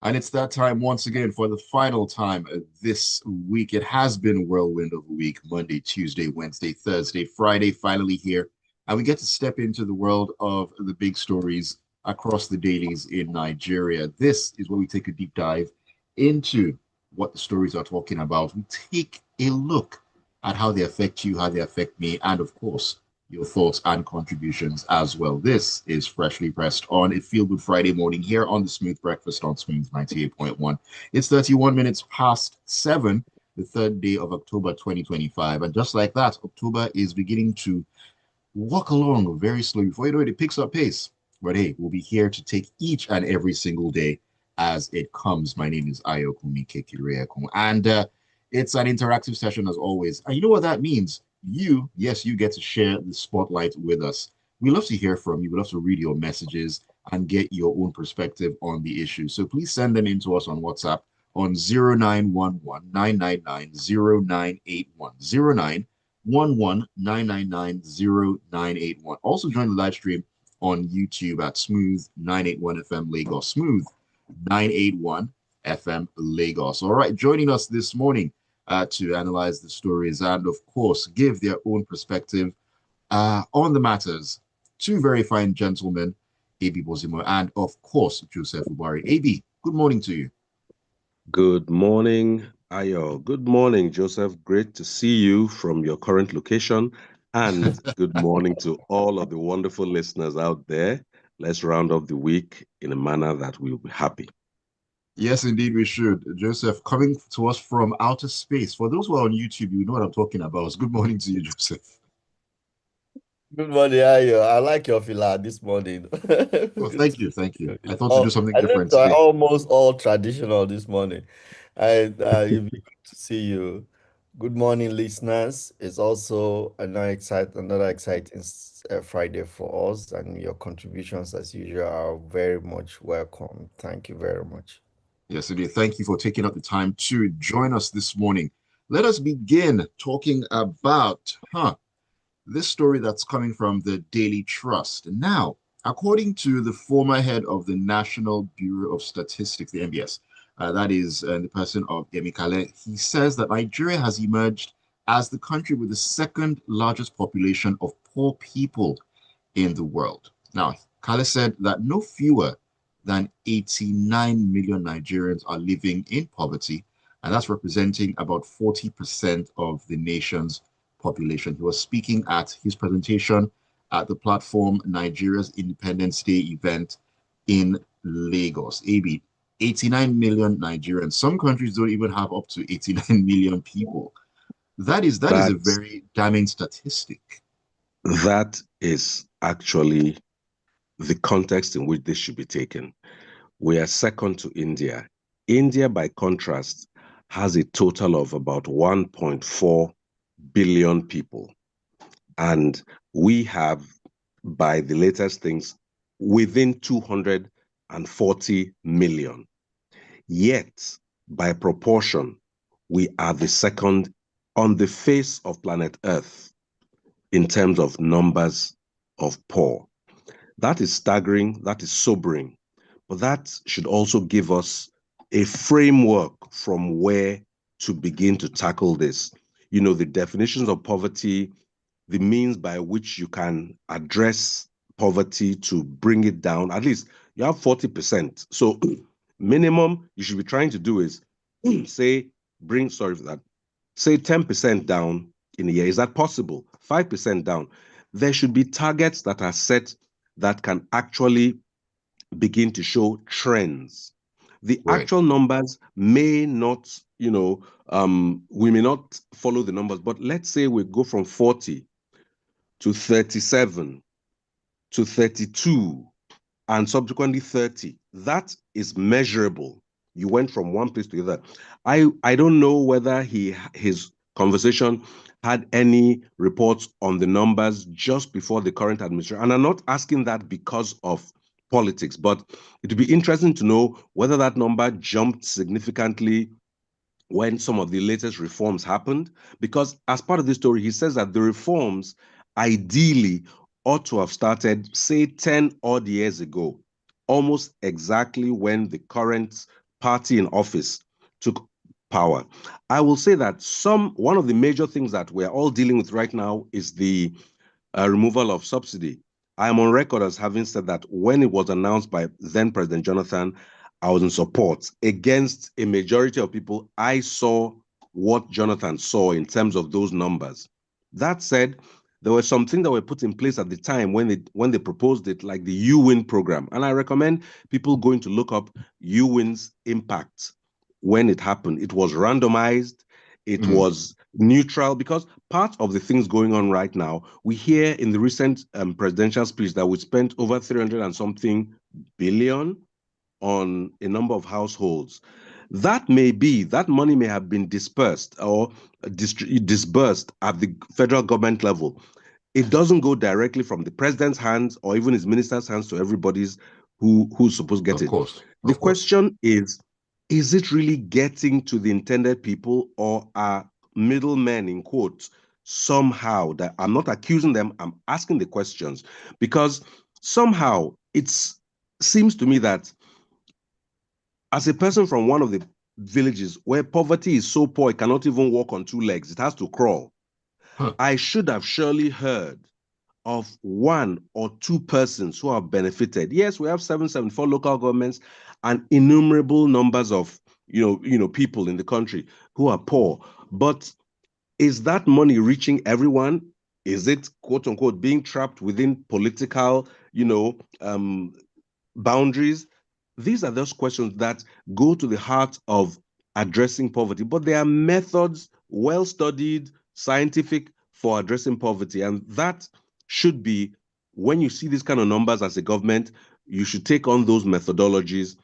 And it's that time once again for the final time this week. It has been a whirlwind of a week Monday, Tuesday, Wednesday, Thursday, Friday, finally here. And we get to step into the world of the big stories across the dailies in Nigeria. This is where we take a deep dive into what the stories are talking about. We take a look at how they affect you, how they affect me, and of course, your thoughts and contributions as well. This is Freshly Pressed on a Feel Good Friday morning here on the Smooth Breakfast on Smooth 98.1. It's 31 minutes past 7, the third day of October 2025. And just like that, October is beginning to walk along very slowly. Before you know it, it picks up pace. But hey, we'll be here to take each and every single day as it comes. My name is Ayokunmi, and it's an interactive session as always. And you know what that means? You, yes, you get to share the spotlight with us. We love to hear from you. We love to read your messages and get your own perspective on the issue. So please send them in to us on WhatsApp on 0911 999 0981 0911 Also join the live stream on YouTube at Smooth 981 FM Lagos. Smooth 981 FM Lagos. All right, joining us this morning to analyze the stories and, of course, give their own perspective on the matters. Two very fine gentlemen, AB Bozimo and, of course, Joseph Obari. AB, good morning to you. Good morning, Ayo. Good morning, Joseph. Great to see you from your current location. And good morning to all of the wonderful listeners out there. Let's round up the week in a manner that we'll be happy. Yes, indeed, we should. Joseph, coming to us from outer space. For those who are on YouTube, you know what I'm talking about. Good morning to you, Joseph. Good morning, Ayo. I like your fila this morning. Oh, Good thank to you, see thank you. you. I thought to do Oh, something I think different we're today. almost all traditional this morning. It'll be good to see you. Good morning, listeners. It's also another exciting Friday for us, and your contributions, as usual, are very much welcome. Thank you very much. Yes, indeed. Thank you for taking up the time to join us this morning. Let us begin talking about this story that's coming from the Daily Trust. Now, according to the former head of the National Bureau of Statistics, the NBS, that is the person of Emikale, he says that Nigeria has emerged as the country with the second largest population of poor people in the world. Now, Kale said that no fewer than 89 million Nigerians are living in poverty, and that's representing about 40% of the nation's population. He was speaking at his presentation at the platform Nigeria's Independence Day event in Lagos. AB, 89 million Nigerians. Some countries don't even have up to 89 million people. That is a very damning statistic. That is actually the context in which this should be taken. We are second to India. India, by contrast, has a total of about 1.4 billion people. And we have, by the latest things, within 240 million. Yet, by proportion, we are the second on the face of planet Earth in terms of numbers of poor. That is staggering, that is sobering, but that should also give us a framework from where to begin to tackle this. You know, the definitions of poverty, the means by which you can address poverty to bring it down. At least you have 40%. So minimum you should be trying to do is say, sorry for that, say 10% down in a year. Is that possible? 5% down. There should be targets that are set that can actually begin to show trends. The Right. actual numbers may not, we may not follow the numbers, but let's say we go from 40 to 37 to 32 and subsequently 30. That is measurable. You went from one place to the other. I don't know whether his conversation had any reports on the numbers just before the current administration. And I'm not asking that because of politics, but it would be interesting to know whether that number jumped significantly when some of the latest reforms happened. Because as part of the story, he says that the reforms ideally ought to have started, say, 10 odd years ago, almost exactly when the current party in office took power. I will say that one of the major things that we're all dealing with right now is the removal of subsidy. I am on record as having said that when it was announced by then President Jonathan, I was in support. Against a majority of people, I saw what Jonathan saw in terms of those numbers. That said, there were some things that were put in place at the time when they proposed it, like the UWIN program. And I recommend people going to look up UWIN's impact when it happened. It was randomized. It was neutral, because part of the things going on right now, we hear in the recent presidential speech that we spent over 300 and something billion on a number of households. That money may have been dispersed or disbursed at the federal government level. It doesn't go directly from the president's hands or even his minister's hands to everybody's who's supposed to get Of it. course. The question is it really getting to the intended people, or are middlemen, in quotes, somehow, that I'm not accusing them, I'm asking the questions, because somehow it seems to me that as a person from one of the villages where poverty is so poor it cannot even walk on two legs, it has to crawl, I should have surely heard of one or two persons who have benefited. Yes, we have 774 local governments and innumerable numbers of people in the country who are poor. But is that money reaching everyone? Is it, quote unquote, being trapped within political, boundaries? These are those questions that go to the heart of addressing poverty. But there are methods, well studied, scientific, for addressing poverty. And that should be, when you see these kind of numbers as a government, you should take on those methodologies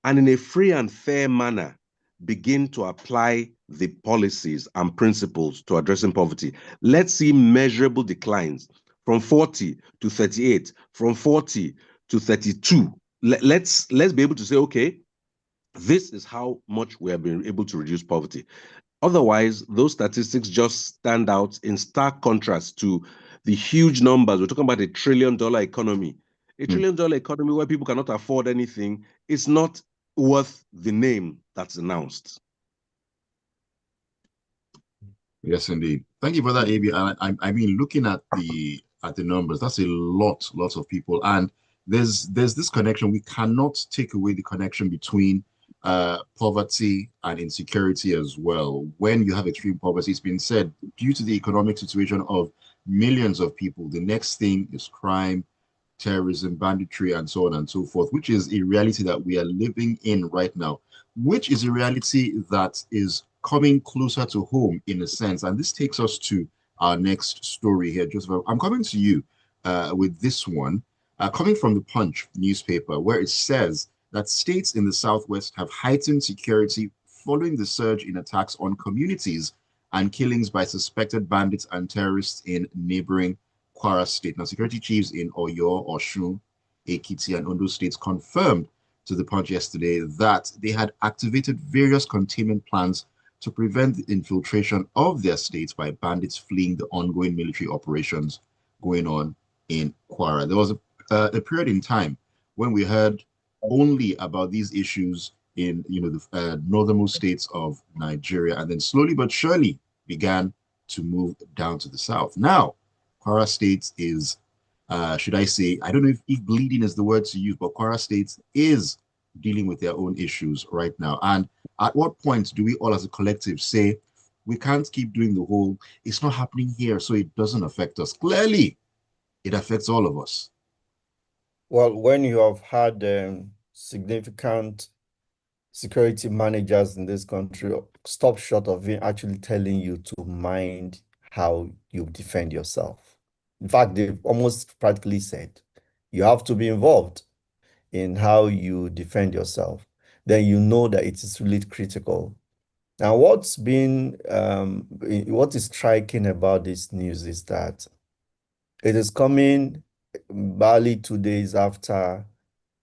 and in a free and fair manner begin to apply the policies and principles to addressing poverty. Let's see measurable declines from 40 to 38, from 40 to 32. Let's be able to say, okay, this is how much we have been able to reduce poverty. Otherwise, those statistics just stand out in stark contrast to the huge numbers. We're talking about $1 trillion economy. A $1 trillion economy where people cannot afford anything is not worth the name that's announced. Yes, indeed. Thank you for that, AB. I mean, looking at the numbers, that's a lots of people, and there's this connection. We cannot take away the connection between poverty and insecurity as well. When you have extreme poverty, it's been said, due to the economic situation of millions of people, the next thing is crime, terrorism, banditry, and so on and so forth, which is a reality that we are living in right now, which is a reality that is coming closer to home in a sense. And this takes us to our next story here. Joseph, I'm coming to you with this one, coming from the Punch newspaper, where it says that states in the Southwest have heightened security following the surge in attacks on communities and killings by suspected bandits and terrorists in neighboring Kwara State. Now, security chiefs in Oyo, Osun, Ekiti, and Ondo states confirmed to the Punch yesterday that they had activated various containment plans to prevent the infiltration of their states by bandits fleeing the ongoing military operations going on in Kwara. There was a period in time when we heard only about these issues in the northernmost states of Nigeria, and then slowly but surely began to move down to the south. Now, Kwara State is, should I say, I don't know if bleeding is the word to use, but Kwara State is dealing with their own issues right now. And at what point do we all as a collective say, we can't keep doing the whole, it's not happening here, so it doesn't affect us? Clearly, it affects all of us. Well, when you have had significant security managers in this country stop short of actually telling you to mind how you defend yourself. In fact, they've almost practically said you have to be involved in how you defend yourself. Then you know that it is really critical. Now, what is striking about this news is that it is coming barely 2 days after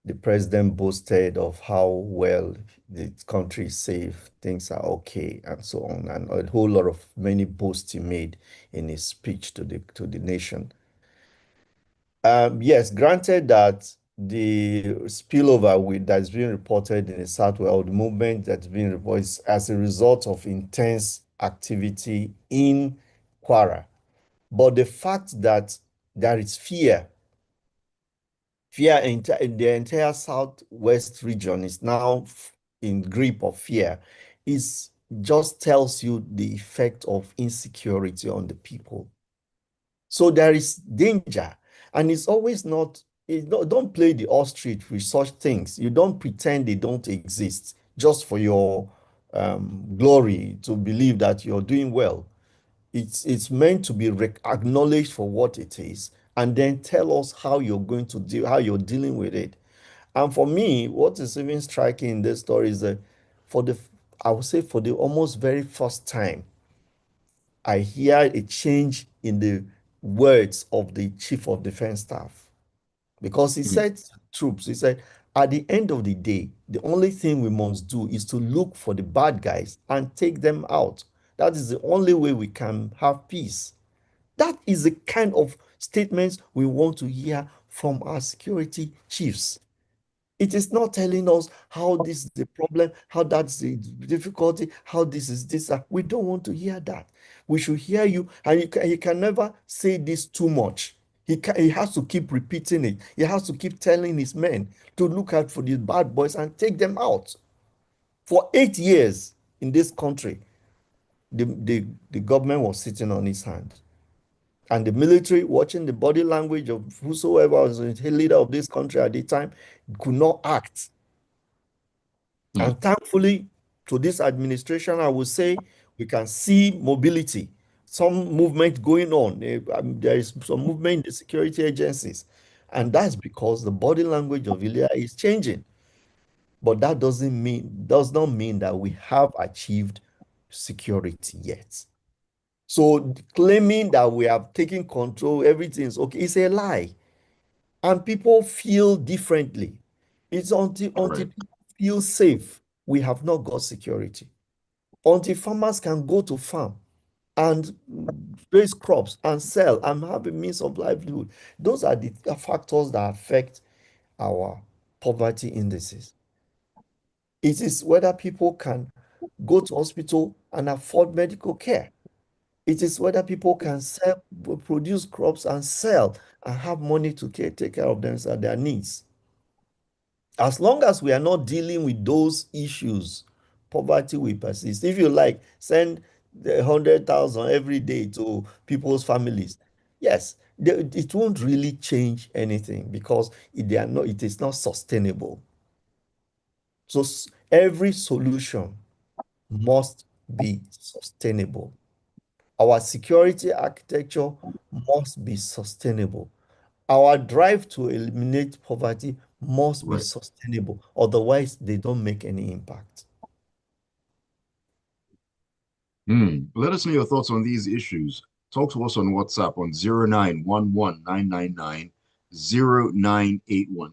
the president boasted of how well the country is safe, things are okay, and so on, and a whole lot of many boasts he made in his speech to the nation. Yes, granted that the spillover that's being reported in the Southwest, or the movement that's being reported, is as a result of intense activity in Kwara. But the fact that there is fear in the entire Southwest region is now in grip of fear, is just tells you the effect of insecurity on the people. So there is danger, and it's always not, don't play the ostrich with such things. You don't pretend they don't exist just for your glory to believe that you're doing well. It's meant to be acknowledged for what it is, and then tell us how you're going to deal, how you're dealing with it. And for me, what is even striking in this story is that for the, I would say for the almost very first time, I hear a change in the words of the chief of defense staff, because he Mm, said to troops, he said, at the end of the day, the only thing we must do is to look for the bad guys and take them out. That is the only way we can have peace. That is the kind of statements we want to hear from our security chiefs. It is not telling us how this is the problem, how that's the difficulty, how this is this. We don't want to hear that. We should hear you, and you can never say this too much. He has to keep repeating it. He has to keep telling his men to look out for these bad boys and take them out. For 8 years in this country, the government was sitting on his hand. And the military, watching the body language of whosoever was the leader of this country at the time, could not act. mm, And thankfully, to this administration, I would say we can see mobility, some movement going on. There is some movement in the security agencies. And that's because the body language of Ilya is changing. But that does not mean that we have achieved security yet. So claiming that we have taken control, everything is okay, it's a lie. And people feel differently. It's until right. people feel safe, we have not got security. Until farmers can go to farm and raise crops and sell and have a means of livelihood. Those are the factors that affect our poverty indices. It is whether people can go to hospital and afford medical care. It is whether people can sell, produce crops and sell and have money to take care of themselves, their needs. As long as we are not dealing with those issues, poverty will persist. If you like, send the 100,000 every day to people's families. Yes, it won't really change anything because it is not sustainable. So every solution must be sustainable. Our security architecture must be sustainable. Our drive to eliminate poverty must be Right. sustainable. Otherwise, they don't make any impact. Let us know your thoughts on these issues. Talk to us on WhatsApp on 0911 999 0981.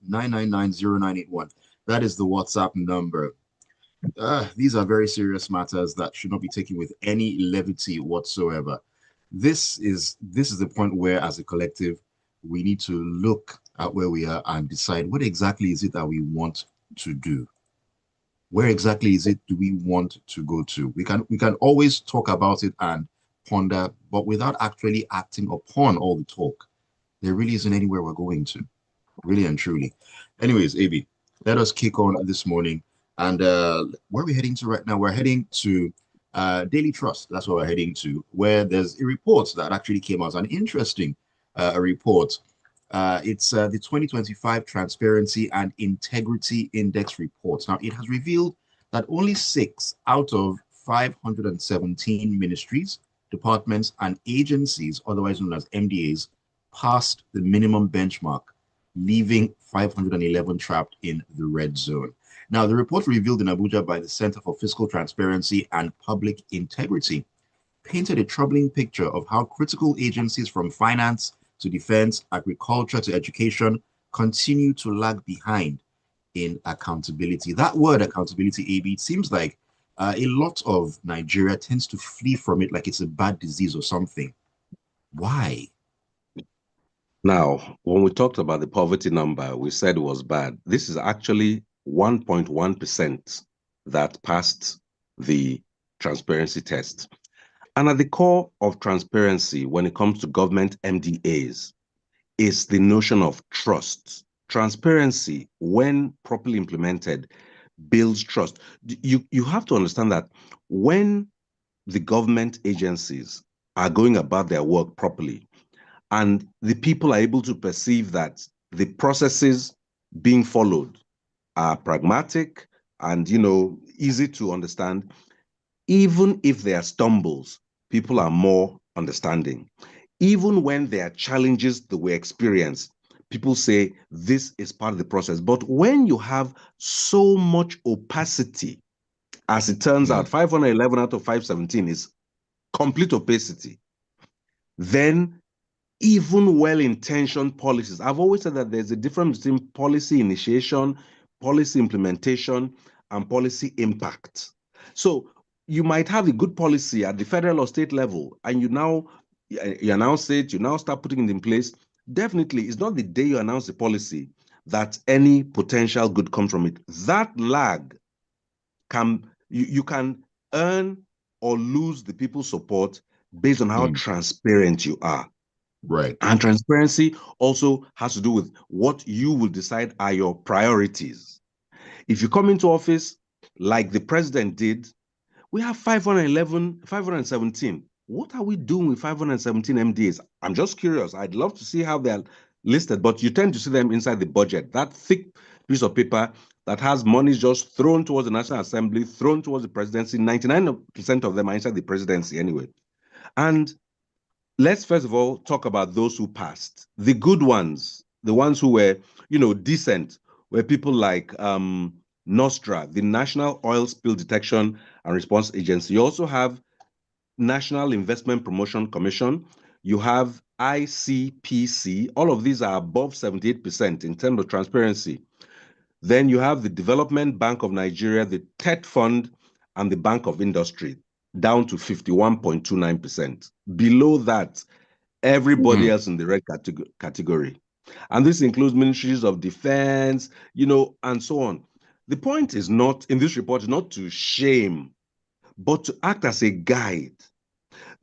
0911 That is the WhatsApp number. These are very serious matters that should not be taken with any levity whatsoever. This is the point where, as a collective, we need to look at where we are and decide what exactly is it that we want to do. Where exactly is it do we want to go to? We can always talk about it and ponder, but without actually acting upon all the talk, there really isn't anywhere we're going to, really and truly. Anyways, AB, let us kick on this morning. And where are we heading to right now? We're heading to Daily Trust. That's where we're heading to, where there's a report that actually came out, an interesting report. It's the 2025 Transparency and Integrity Index report. Now, it has revealed that only 6 out of 517 ministries, departments, and agencies, otherwise known as MDAs, passed the minimum benchmark, leaving 511 trapped in the red zone. Now, the report revealed in Abuja by the Center for Fiscal Transparency and Public Integrity painted a troubling picture of how critical agencies from finance to defense, agriculture to education continue to lag behind in accountability. That word accountability, AB, it seems like a lot of Nigeria tends to flee from it like it's a bad disease or something. Why? Now, when we talked about the poverty number, we said it was bad. This is actually 1.1% that passed the transparency test. And at the core of transparency when it comes to government MDAs is the notion of trust. Transparency, when properly implemented, builds trust. You have to understand that when the government agencies are going about their work properly, and the people are able to perceive that the processes being followed are pragmatic and easy to understand, even if there are stumbles, people are more understanding. Even when there are challenges that we experience, people say this is part of the process. But when you have so much opacity, as it turns out, 511 out of 517 is complete opacity, then even well-intentioned policies. I've always said that there's a difference between policy initiation, policy implementation, and policy impact. So you might have a good policy at the federal or state level, and you announce it, you now start putting it in place. Definitely, it's not the day you announce the policy that any potential good comes from it. That lag you can earn or lose the people's support based on how transparent you are. Right. And transparency also has to do with what you will decide are your priorities. If you come into office like the president did, we have 511, 517. What are we doing with 517 MDAs? I'm just curious. I'd love to see how they're listed, but you tend to see them inside the budget. That thick piece of paper that has money just thrown towards the National Assembly, thrown towards the presidency. 99% of them are inside the presidency anyway. And let's first of all talk about those who passed. The good ones, the ones who were, decent, were people like NOSTRA, the National Oil Spill Detection and Response Agency. You also have National Investment Promotion Commission. You have ICPC. All of these are above 78% in terms of transparency. Then you have the Development Bank of Nigeria, the TED Fund, and the Bank of Industry, down to 51.29%. Below that, everybody else in the red category. And this includes ministries of defense, and so on. The point is not, in this report, is not to shame, but to act as a guide.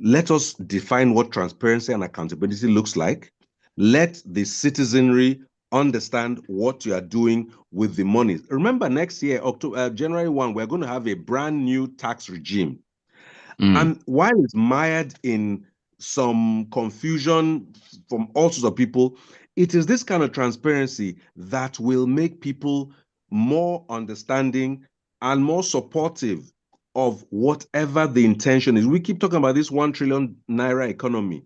Let us define what transparency and accountability looks like. Let the citizenry understand what you are doing with the money. Remember, next year, January 1, we're going to have a brand new tax regime. And while it's mired in some confusion from all sorts of people, it is this kind of transparency that will make people more understanding and more supportive of whatever the intention is. We keep talking about this 1 trillion naira economy.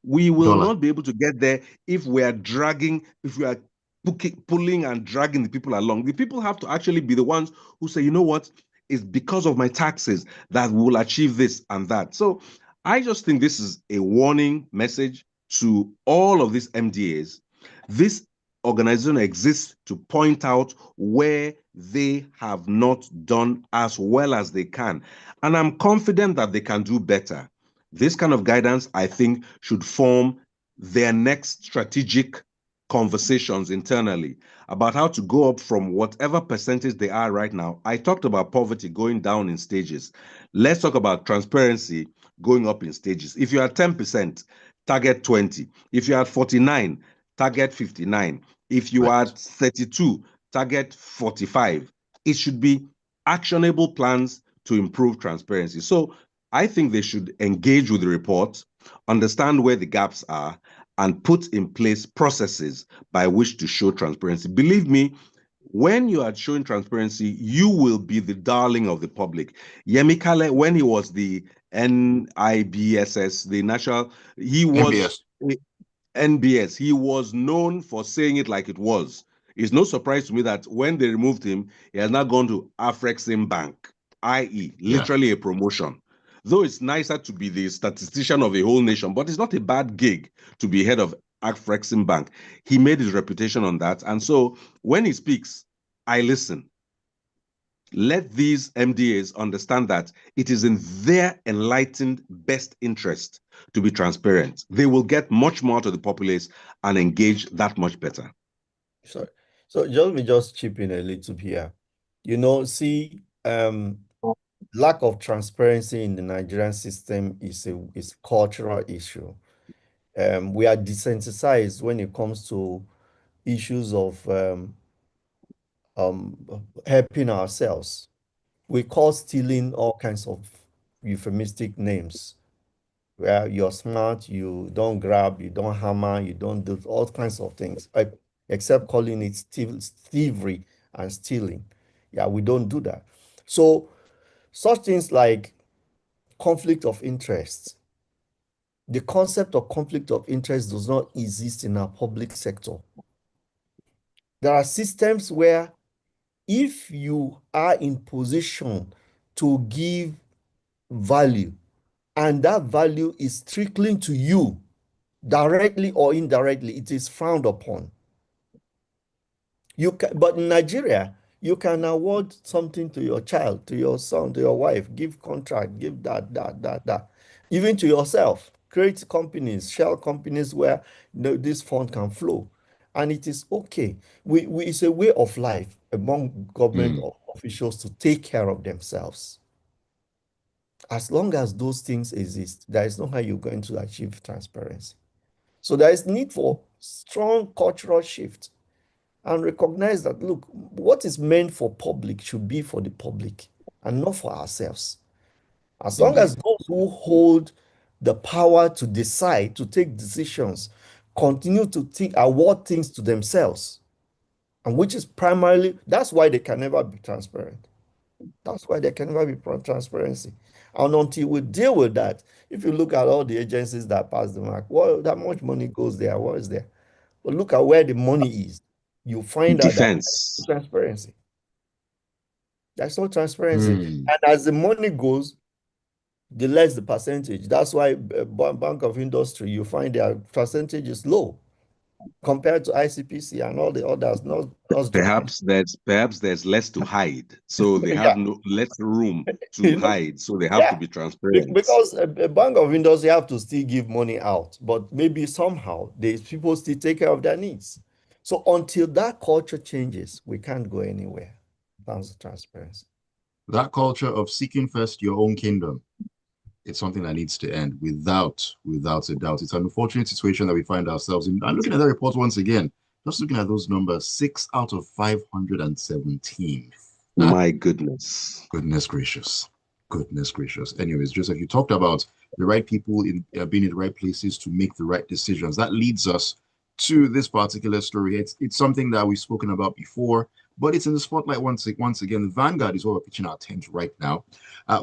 We will Dollar. not be able to get there if we are pulling and dragging the people along. The people have to actually be the ones who say, you know what, it's because of my taxes that we will achieve this and that. So I just think this is a warning message to all of these MDAs. This organization exists to point out where they have not done as well as they can. And I'm confident that they can do better. This kind of guidance, I think, should form their next strategic conversations internally about how to go up from whatever percentage they are right now. I talked about poverty going down in stages. Let's talk about transparency going up in stages. If you're at 10%, target 20. If you're at 49, target 59. If you are at 32, target 45. It should be actionable plans to improve transparency. So I think they should engage with the report, understand where the gaps are, and put in place processes by which to show transparency. Believe me, when you are showing transparency, you will be the darling of the public. Yemi Kale, when he was the NIBSS, the national, he was NBS. He was known for saying it like it was. It's no surprise to me that when they removed him, he has now gone to Afrexim Bank, i.e., literally a promotion. Though it's nicer to be the statistician of a whole nation, but it's not a bad gig to be head of Afrexim Bank. He made his reputation on that. And so when he speaks, I listen. Let these MDAs understand that it is in their enlightened best interest to be transparent. They will get much more to the populace and engage that much better. So, so just me just chip in a little here. You know, see, lack of transparency in the Nigerian system is a cultural issue. We are desensitized when it comes to issues of helping ourselves. We call stealing all kinds of euphemistic names. Where you're smart, you don't grab, you don't hammer, you don't do all kinds of things, except calling it thievery and stealing. Yeah, we don't do that. So such things like conflict of interest. The concept of conflict of interest does not exist in our public sector. There are systems where if you are in position to give value and that value is trickling to you directly or indirectly, it is frowned upon. You can, but in Nigeria, you can award something to your child, to your son, to your wife, give contract, give that, even to yourself. Create companies, shell companies where this fund can flow, and it is okay. It's a way of life among government Mm. officials to take care of themselves. As long as those things exist, there is no how you're going to achieve transparency. So there is need for strong cultural shift and recognize that, look, what is meant for public should be for the public and not for ourselves. As long as Indeed. those who hold the power to decide, to take decisions, continue to think, award things to themselves, and which is primarily, that's why they can never be transparent. That's why there can never be transparency. And until we deal with that, if you look at all the agencies that pass the mark, well, that much money goes there. What is there? But look at where the money is. You find out that Defense. transparency. There's no transparency. Mm. And as the money goes, the less the percentage. That's why Bank of Industry, you find their percentage is low compared to ICPC and all the others, not joining. Perhaps there's less to hide, so they have Yeah, no less room to you know, hide, so they have to yeah. be transparent. Because a Bank of Industry have to still give money out, but maybe somehow these people still take care of their needs. So until that culture changes, we can't go anywhere. That's transparency. That culture of seeking first your own kingdom, it's something that needs to end without a doubt. It's an unfortunate situation that we find ourselves in. I'm looking at the report once again, just looking at those numbers, 6 out of 517. Ah, My goodness. goodness gracious. Goodness gracious. Anyways, Joseph, you talked about the right people in being in the right places to make the right decisions. That leads us to this particular story. It's something that we've spoken about before, but it's in the spotlight once again. The Vanguard is what we're pitching our tent right now,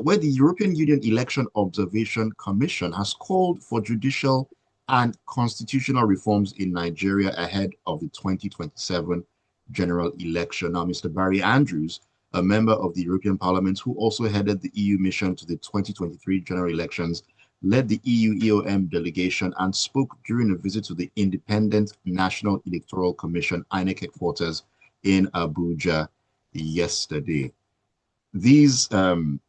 where the European Union Election Observation Commission has called for judicial and constitutional reforms in Nigeria ahead of the 2027 general election. Now, Mr. Barry Andrews, a member of the European Parliament who also headed the EU mission to the 2023 general elections, led the EU EOM delegation and spoke during a visit to the Independent National Electoral Commission, INEC headquarters in Abuja yesterday. These um,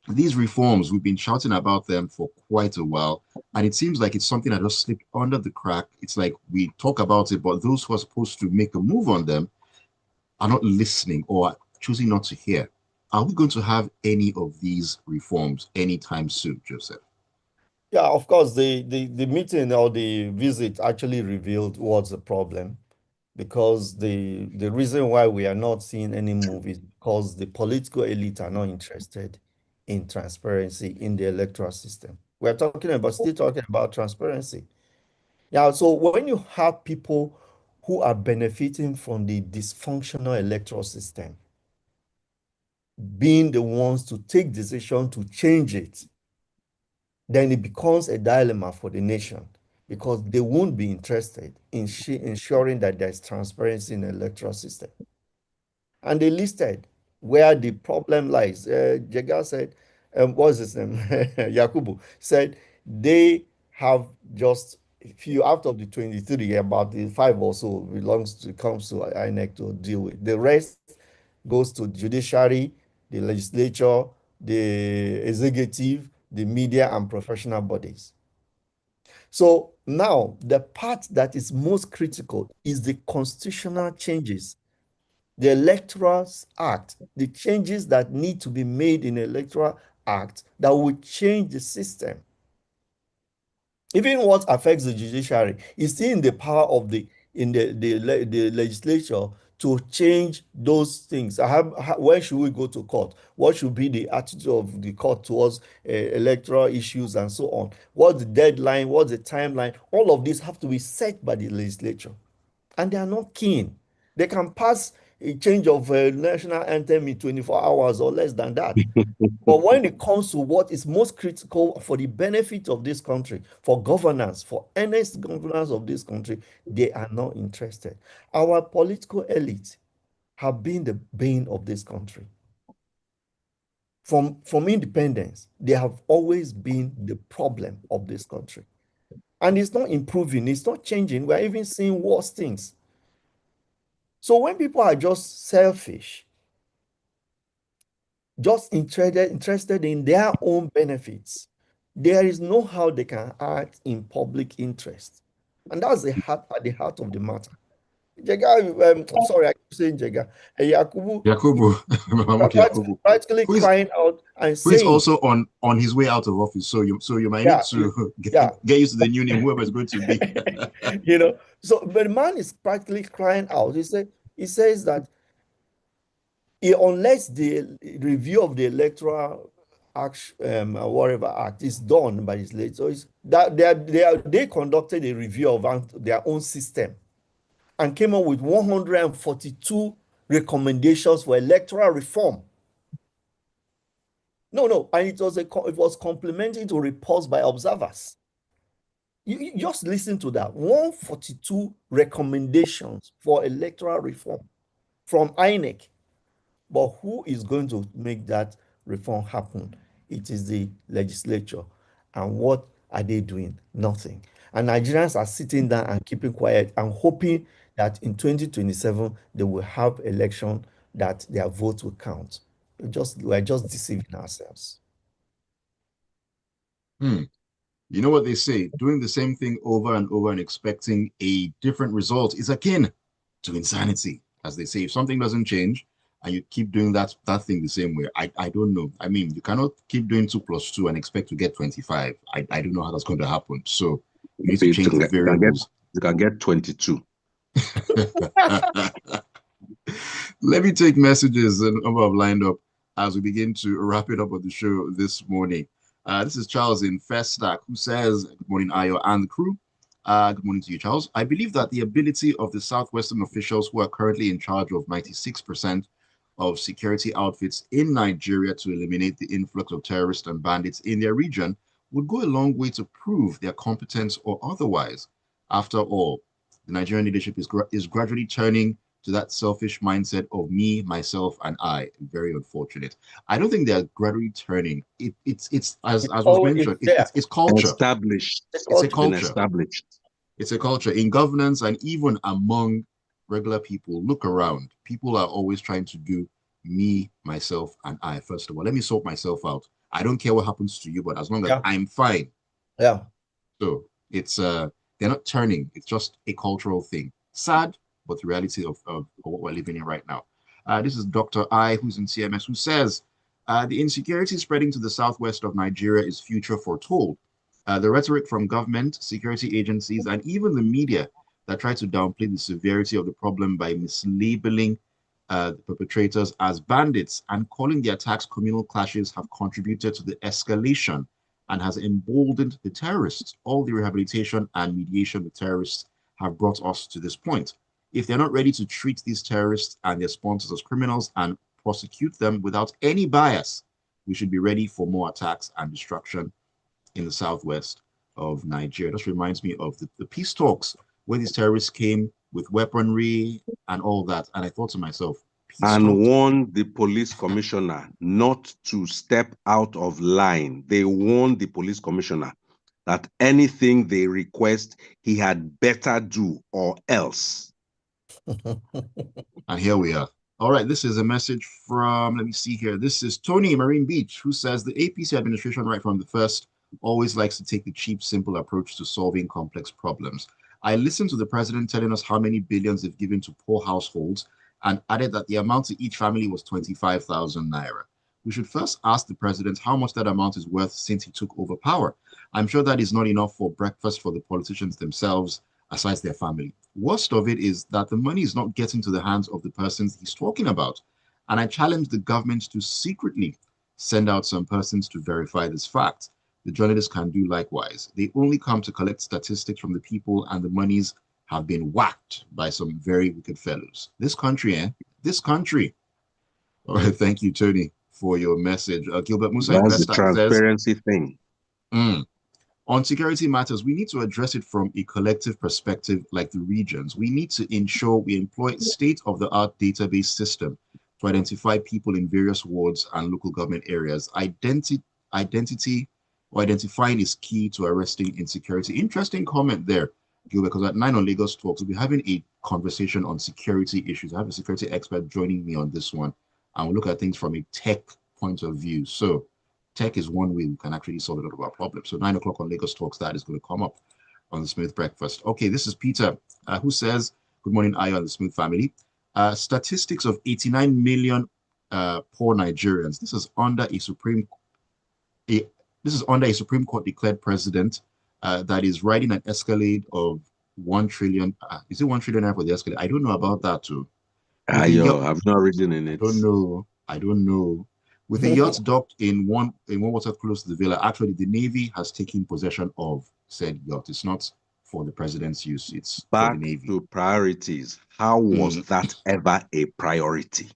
these reforms, we've been shouting about them for quite a while, and it seems like it's something that just slipped under the crack. It's like we talk about it, but those who are supposed to make a move on them are not listening or choosing not to hear. Are we going to have any of these reforms anytime soon, Joseph? Yeah, of course, the meeting or the visit actually revealed what's the problem because the reason why we are not seeing any move is because the political elite are not interested in transparency in the electoral system. We're still talking about transparency. Yeah, so when you have people who are benefiting from the dysfunctional electoral system, being the ones to take decision to change it, then it becomes a dilemma for the nation because they won't be interested in ensuring that there's transparency in the electoral system. And they listed where the problem lies. Jega said, what's his name? Yakubu said they have just a few out of the 23, about the five or so belongs to comes to INEC to deal with. The rest, goes to judiciary, the legislature, the executive, the media, and professional bodies. So now the part that is most critical is the constitutional changes, the Electoral Act, the changes that need to be made in the Electoral Act that will change the system. Even what affects the judiciary is still in the power of the legislature to change those things. When should we go to court? What should be the attitude of the court towards electoral issues and so on? What's the deadline? What's the timeline? All of these have to be set by the legislature, and they are not keen. They can pass a change of a national anthem in 24 hours or less than that. But when it comes to what is most critical for the benefit of this country, for governance, for earnest governance of this country, they are not interested. Our political elite have been the bane of this country. From independence, they have always been the problem of this country. And it's not improving, it's not changing. We're even seeing worse things. So when people are just selfish, just interested in their own benefits, there is no how they can act in public interest. And that's at the heart of the matter. Jega, I'm sorry, I keep saying Jega. Yakubu Yakubu, Mahmoud Yakubu, practically who is crying out and who is saying, also on his way out of office. So you might need yeah, to yeah, get used to the new name, whoever it's going to be. So, but the man is practically crying out. He says that unless the review of the electoral act, whatever act is done by his legislators, that they conducted a review of their own system and came up with 142 recommendations for electoral reform. No, and it was complementary to reports by observers. You just listen to that 142 recommendations for electoral reform from INEC. But who is going to make that reform happen? It is the legislature. And what are they doing? Nothing. And Nigerians are sitting down and keeping quiet and hoping that in 2027 they will have election that their votes will count. We're just deceiving ourselves. Hmm. You know what they say, doing the same thing over and over and expecting a different result is akin to insanity. As they say, if something doesn't change and you keep doing that thing the same way, I don't know. I mean, you cannot keep doing 2 + 2 and expect to get 25. I don't know how that's going to happen. So you need to change the variables. You can get 22. Let me take messages and number of lined up as we begin to wrap it up on the show this morning. This is Charles in Festac who says, good morning, Ayo and the crew. Good morning to you, Charles. I believe that the ability of the Southwestern officials who are currently in charge of 96% of security outfits in Nigeria to eliminate the influx of terrorists and bandits in their region would go a long way to prove their competence or otherwise. After all, the Nigerian leadership is gradually turning to that selfish mindset of me, myself, and I. Very unfortunate. I don't think they're gradually turning. It's as was mentioned. It's culture. Established. It's a been culture. established. It's a culture in governance and even among regular people. Look around. People are always trying to do me, myself, and I. First of all, let me sort myself out. I don't care what happens to you, but as long as I'm fine. Yeah. So it's they're not turning. It's just a cultural thing. Sad, but the reality of what we're living in right now. This is Dr. I, who's in CMS, who says the insecurity spreading to the southwest of Nigeria is future foretold. The rhetoric from government, security agencies, and even the media that try to downplay the severity of the problem by mislabeling the perpetrators as bandits and calling the attacks communal clashes have contributed to the escalation and has emboldened the terrorists. All the rehabilitation and mediation the terrorists have brought us to this point. If they're not ready to treat these terrorists and their sponsors as criminals and prosecute them without any bias, we should be ready for more attacks and destruction in the southwest of Nigeria. This reminds me of the peace talks where these terrorists came with weaponry and all that. And I thought to myself, and warned the police commissioner not to step out of line. They warned the police commissioner that anything they request, he had better do or else. And here we are. All right, this is a message from, let me see here. This is Tony Marine Beach, who says the APC administration, right from the first, always likes to take the cheap, simple approach to solving complex problems. I listened to the president telling us how many billions they've given to poor households and added that the amount to each family was 25,000 naira. We should first ask the president how much that amount is worth since he took over power. I'm sure that is not enough for breakfast for the politicians themselves, aside their family. Worst of it is that the money is not getting to the hands of the persons he's talking about. And I challenge the government to secretly send out some persons to verify this fact. The journalists can do likewise. They only come to collect statistics from the people, and the monies have been whacked by some very wicked fellows. This country, eh? This country. All right, thank you, Tony, for your message. Gilbert Musa That's the Investor says, transparency thing. On security matters, we need to address it from a collective perspective like the regions. We need to ensure we employ state-of-the-art database system to identify people in various wards and local government areas. Identity or identifying is key to arresting insecurity. Interesting comment there, Gilbert, because at 9 on Lagos Talks, we'll be having a conversation on security issues. I have a security expert joining me on this one, and we'll look at things from a tech point of view. So tech is one way we can actually solve a lot of our problems. So 9 o'clock on Lagos Talks, that is going to come up on the Smooth Breakfast. Okay, this is Peter, who says, good morning, Ayo and the Smooth family. Statistics of 89 million poor Nigerians. This is under a Supreme Court declared president that is riding an escalade of 1 trillion. Is it 1 trillion for the escalade? I don't know about that too. Ayo, I've not written in it. I don't know. With the yacht docked in one water close to the villa, actually the Navy has taken possession of said yacht. It's not for the president's use, it's Back for the Navy. to priorities. How was that ever a priority?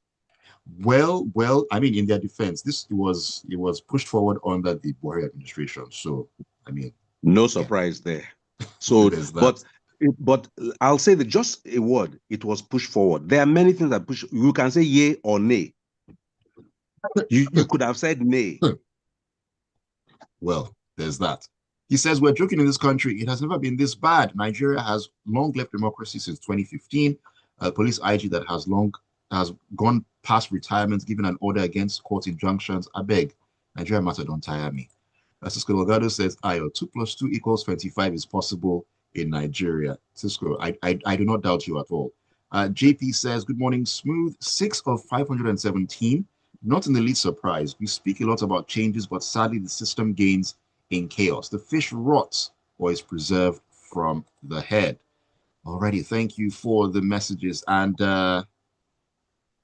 Well, I mean, in their defense, it was pushed forward under the Obari administration. So, I mean, no surprise there. So, but I'll say that just a word, it was pushed forward. There are many things that push. You can say yay or nay. You could have said nay. Well, there's that. He says, we're joking in this country. It has never been this bad. Nigeria has long left democracy since 2015. Police IG that has gone past retirement, given an order against court injunctions. I beg, Nigeria matter don't tire me. Cisco Delgado says, Ayo, 2 + 2 = 25 is possible in Nigeria. Cisco, I do not doubt you at all. JP says, good morning, Smooth. 6 of 517. Not in the least surprised. We speak a lot about changes, but sadly the system gains in chaos. The fish rots or is preserved from the head. Alrighty, thank you for the messages. And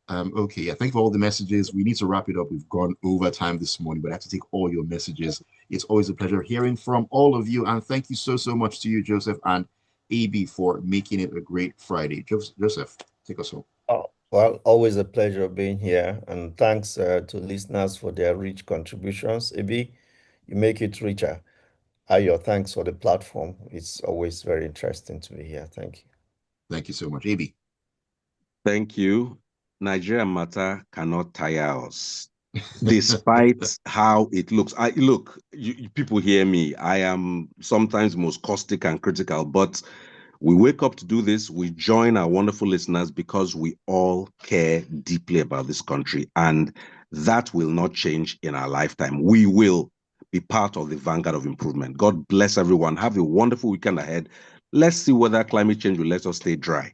okay, yeah, thank you for all the messages. We need to wrap it up. We've gone over time this morning, but I have to take all your messages. It's always a pleasure hearing from all of you. And thank you so much to you, Joseph and AB, for making it a great Friday. Joseph, take us home. Oh, well, always a pleasure being here. And thanks to listeners for their rich contributions. AB, you make it richer. Ayo, thanks for the platform. It's always very interesting to be here. Thank you. Thank you so much. AB. Thank you. Nigeria matter cannot tire us. Despite how it looks. People hear me. I am sometimes most caustic and critical, but we wake up to do this. We join our wonderful listeners because we all care deeply about this country, and that will not change in our lifetime. We will be part of the vanguard of improvement. God bless everyone. Have a wonderful weekend ahead. Let's see whether climate change will let us stay dry.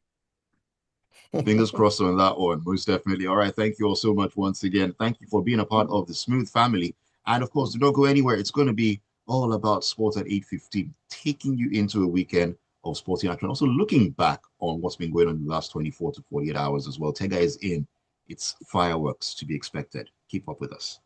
Fingers crossed on that one, most definitely. All right, thank you all so much once again. Thank you for being a part of the Smooth family. And of course, do not go anywhere. It's going to be all about sports at 8:15, taking you into a weekend of sporting action. Also looking back on what's been going on in the last 24 to 48 hours as well. Tega is in. It's fireworks to be expected. Keep up with us.